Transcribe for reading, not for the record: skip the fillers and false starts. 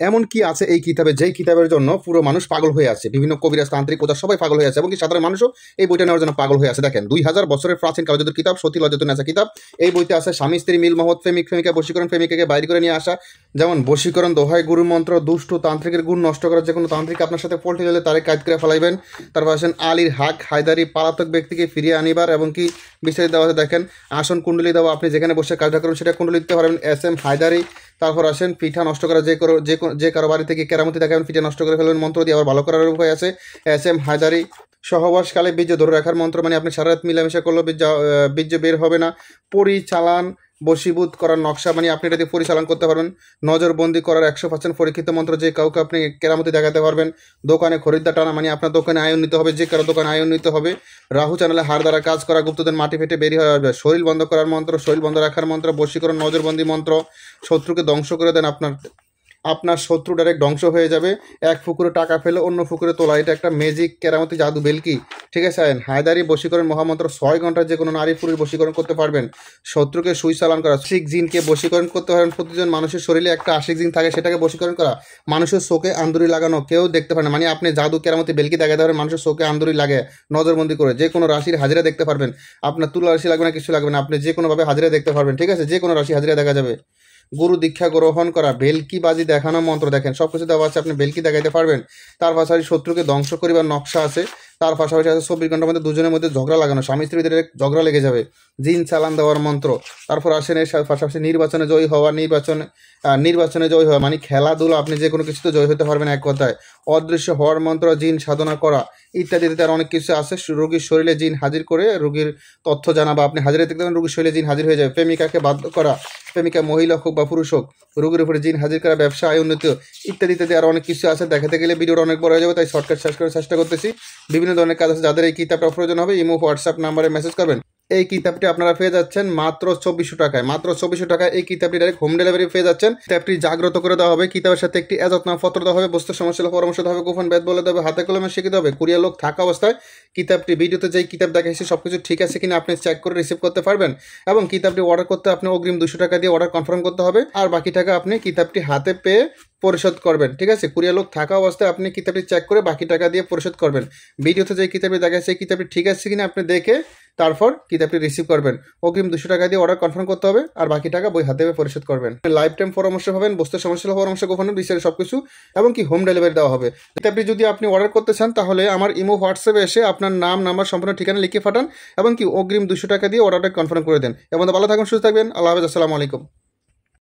এমন কি আছে এই কিতাবে, যেই কিতাবের জন্য পুরো মানুষ পাগল হয়ে আছে, বিভিন্ন কবিরাজ, তান্ত্রিক, ওঝা সবাই পাগল হয়ে আছে, এবং কি সাধারণ মানুষও এই বইটা নেওয়ার জন্য পাগল হয়ে আছে। দেখেন, 2000 বছরের প্রাচীন কালজাদুর কিতাব, সতী লজ্জাতুন নেসা কিতাব। এই বইতে আছে স্বামী স্ত্রী মিল, মহৎ প্রেমিক প্রেমিকা বশীকরণ, প্রেমিকাকে বাইরে করে নিয়ে আসা, যেমন বশীকরণ, দোহাই, গুরু মন্ত্র, দুষ্ট তান্ত্রিকের গুণ নষ্ট করা, যে কোনো তান্ত্রিক আপনার সাথে পল্টি হলে তারে কাজ করে ফেলাইবেন। তারপর আসেন আলীর হাক হায়দারি, পালাতক ব্যক্তিকে ফিরিয়ে আনিবার, এবং কি বিস্তারিত দেওয়া আছে। দেখেন, আসন কুণ্ডলী দেওয়া, আপনি যেখানে বসে কাজটা করুন সেটা কুণ্ডলী দিতে পারবেন, SM হায়দারি। তারপর আসেন পিঠা নষ্ট করা, যে কারো বাড়ি থেকে কেরামতি দেখাবেন, পিঠা নষ্ট করে ফেলবেন মন্ত্র দিয়ে, আবার ভালো করার উপায় আছে, SM হায়দারি। সহবাসকালে বীর্য ধরে রাখার মন্ত্র, মানে আপনি সারা রাত মিলামেশা করলেও বীর্য বের হবে না। পরিচালান বশীভূত করার নকশা, মানে আপনি এটা দিয়ে পরিচালন করতে পারবেন। নজরবন্দি করার 100% পরীক্ষিত মন্ত্র, যে কাউকে আপনি কেরামতি দেখাতে পারবেন। দোকানে খরিদ্দার টানা, মানে আপনার দোকানে আয় উন্নীত হবে, যে কারো দোকানে আয় উন্নীত হবে। রাহু চ্যানেলে হাড় দ্বারা কাজ করা, গুপ্তদের মাটি ফেটে বেরিয়ে হয়ে আসবে। শরীর বন্ধ করার মন্ত্র, শরীর বন্ধ রাখার মন্ত্র, বশীকরণ, নজরবন্দি মন্ত্র। শত্রুকে ধ্বংস করে দেন, আপনার শত্রু ডাইরেক্ট ধ্বংস হয়ে যাবে। এক পুকুরে টাকা ফেলে অন্য পুকুরে তোলা, এটা একটা ম্যাজিক কেরামতি জাদু বেলকি, ঠিক আছে। হায়দারি বশীকরণ মহামন্ত্র, 6 ঘন্টায় যে কোনো নারী পুরুষ বশীকরণ করতে পারবেন। শত্রুকে সুই চালান করা, আশিক জিনকে বশীকরণ করতে পারবেন। প্রতিজন মানুষের শরীরে একটা আশিক জিন থাকে, সেটাকে বশীকরণ করা। মানুষের চোখে আন্দুরি লাগানো, কেউ দেখতে পারে না, মানে আপনি জাদু কেরামতি বেলকি দেখাতে পারবেন মানুষের চোখে আন্দুরি লাগে নজরবন্দি করে। যে কোনো রাশির হাজিরা দেখতে পারবেন, আপনার তুলা রাশি লাগবে না, কিছু লাগবে না, আপনি যে কোনোভাবে হাজিরা দেখতে পারবেন, ঠিক আছে। যে কোনো রাশি হাজিরা দেখা যাবে। গুরু দীক্ষা গ্রহণ করা, বেলকিবাজি দেখানো মন্ত্র, দেখেন সব কিছু দেওয়া আছে, আপনি বেলকি দেখাইতে পারবেন। তার পাশাপাশি শত্রুকে ধ্বংস করিবার নকশা আছে। তার পাশাপাশি আছে 24 ঘন্টার মধ্যে দুজনের মধ্যে ঝগড়া লাগানো, স্বামী স্ত্রীদের ঝগড়া লেগে যাবে, জিন চালান দেওয়ার মন্ত্র। তারপর আসেন এর পাশাপাশি নির্বাচনে জয়ী হওয়া, নির্বাচনে জয়ী হওয়া, মানে খেলাধুলা, আপনি যে কোনো কিছুতে জয় হতে পারবেন এক কথায়। অদৃশ্য হওয়ার মন্ত্র, জিন সাধনা করা ইত্যাদিতে তার অনেক কিছু আছে। রোগীর শরীরে জিন হাজির করে রোগীর তথ্য জানা, বা আপনি হাজিরা দেখতে পাবেন রোগীর শরীরে জিন হাজির হয়ে যাবে। প্রেমিকাকে বাধ্য করা, প্রেমিকা মহিলা হোক বা পুরুষ হোক, রোগীর উপরে জিন হাজির করা, ব্যবসা, আয় উন্নতি ইত্যাদি ইত্যাদি আরও অনেক কিছু আছে। দেখাতে গেলে ভিডিওটা অনেক বড় হয়ে যাবে, তাই শর্টকাট শেষ করার চেষ্টা করতেছি। বিভিন্ন ধরনের কাজ আছে, যাদের এই কিতাবটা প্রয়োজন হবে ইমো হোয়াটসঅ্যাপ নাম্বারে মেসেজ করবেন। এই কিতাবটি আপনারা পেয়ে যাচ্ছেন মাত্র 2400 টাকায়। মাত্র 2400 টাকায় এই কিতাবটি ডাইরেক্ট হোম ডেলিভারি পেয়ে যাচ্ছেন। কিতাবটি জাগ্রত করে দেওয়া হবে, কিতাবের সাথে একটি এজাজতনামা দেওয়া হবে, বুঝতে সমস্যা হলে পরামর্শ দেওয়া হবে, গোপন বেদ বলে দেবে, হাতে কলমে শিখিতে হবে। কুরিয়ার লোক থাকা অবস্থায় কিতাবটি, ভিডিওতে যেই কিতাব দেখাইছি সবকিছু ঠিক আছে কিনা আপনি চেক করে রিসিভ করতে পারবেন। এবং কিতাবটি অর্ডার করতে আপনি অগ্রিম 200 টাকা দিয়ে অর্ডার কনফার্ম করতে হবে, আর বাকি টাকা আপনি কিতাবটি হাতে পেয়ে পরিশোধ করবেন, ঠিক আছে। কুরিয়ার লোক থাকা অবস্থায় আপনি কিতাবটি চেক করে বাকি টাকা দিয়ে পরিশোধ করবেন। ভিডিওতে যে কিতাবটি দেখাচ্ছে সেই কিতাবটি ঠিক আছে কিনা আপনি দেখে তারপর কিতাবটি রিসিভ করবেন। অগ্রিম 200 টাকা দিয়ে অর্ডার কনফার্ম করতে হবে, আর বাকি টাকা বই হাতে পেয়ে পরিশোধ করবেন। লাইফ টাইম পরামর্শ পাবেন, বুঝতে সমস্যা হলে পরামর্শ, গোপনে বিস্তারিত সবকিছু, এবং কি হোম ডেলিভারি দেওয়া হবে। কিতাবটি যদি আপনি অর্ডার করতে চান তাহলে আমার ইমো হোয়াটসঅ্যাপে এসে আপনার নাম, নাম্বার, সম্পূর্ণ ঠিকানা লিখে পাঠান, এবং কি অগ্রিম 200 টাকা দিয়ে অর্ডারটা কনফার্ম করে দেন। এবং ভালো থাকুন, সুস্থ থাকবেন। আল্লাহ হাফেজ, আসসালামু আলাইকুম।